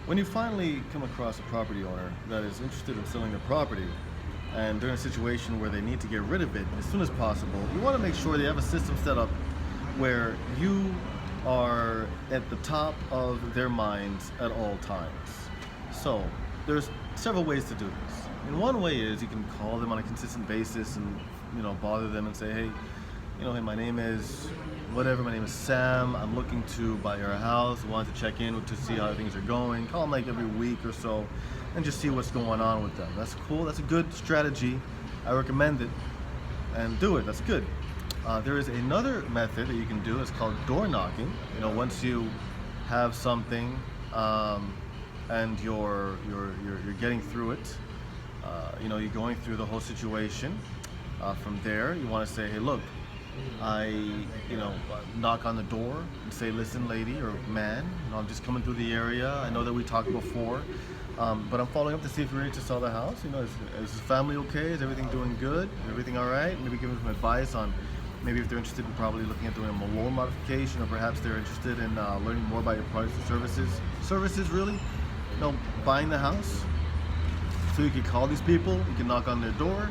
When you finally come across a property owner that is interested in selling their property and they're in a situation where they need to get rid of it as soon as possible, you want to make sure they have a system set up where you are at the top of their minds at all times. So there's several ways to do this. And one way is you can call them on a consistent basis and bother them and say, hey, hey, my name is whatever, my name is Sam, I'm looking to buy your house, I wanted to check in to see how things are going. Call them like every week or so and just see what's going on with them. That's cool, that's a good strategy. I recommend it and do it, that's good. There is another method that you can do, it's called door knocking. Once you have something and you're getting through it, you're going through the whole situation. From there, you want to say, hey, look, I knock on the door and say, listen, lady or man, I'm just coming through the area. I know that we talked before, but I'm following up to see if you're ready to sell the house. Is the family okay? Is everything doing good? Is everything all right? Maybe give them some advice on maybe if they're interested in probably looking at doing a loan modification, or perhaps they're interested in learning more about your products and services. Services, really, buying the house. So you can call these people, you can knock on their door,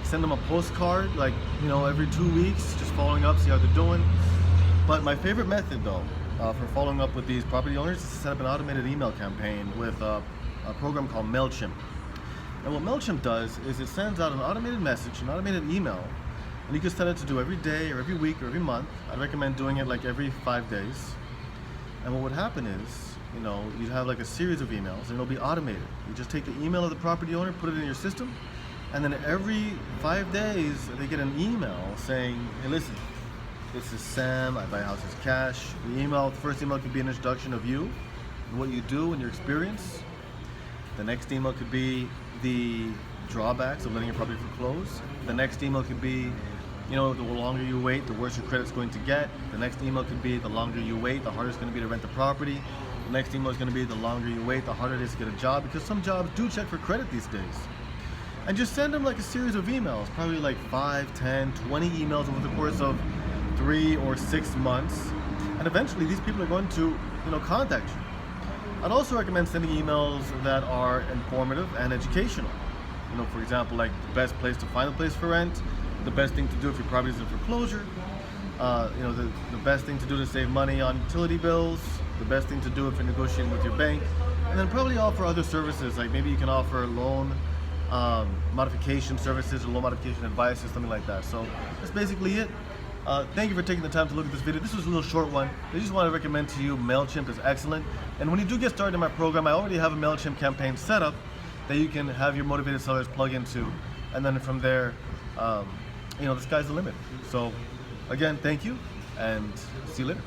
send them a postcard, like, every 2 weeks, just following up, see how they're doing. But my favorite method, though, for following up with these property owners is to set up an automated email campaign with a program called Mailchimp. And what Mailchimp does is it sends out an automated message, an automated email, and you can set it to do every day or every week or every month. I recommend doing it like every 5 days. And what would happen is, you'd have like a series of emails and it'll be automated. You just take the email of the property owner, put it in your system, and then every 5 days they get an email saying, hey, listen, this is Sam, I buy houses cash. The first email could be an introduction of you and what you do and your experience. The next email could be the drawbacks of letting your property foreclose. The next email could be, the longer you wait, the worse your credit's going to get. The next email could be, the longer you wait, the harder it's going to be to rent the property. The next email is going to be, the longer you wait, the harder it is to get a job, because some jobs do check for credit these days. And just send them like a series of emails, probably like 5, 10, 20 emails over the course of 3 or 6 months. And eventually these people are going to, contact you. I'd also recommend sending emails that are informative and educational. For example, like the best place to find a place for rent, the best thing to do if your property is in foreclosure, the best thing to do to save money on utility bills, the best thing to do if you're negotiating with your bank, and then probably offer other services, like maybe you can offer loan modification services or loan modification advice or something like that. So that's basically it. Thank you for taking the time to look at this video. This was a little short one. I just want to recommend to you Mailchimp is excellent. And when you do get started in my program, I already have a Mailchimp campaign set up that you can have your motivated sellers plug into, and then from there, the sky's the limit. So again, thank you, and see you later.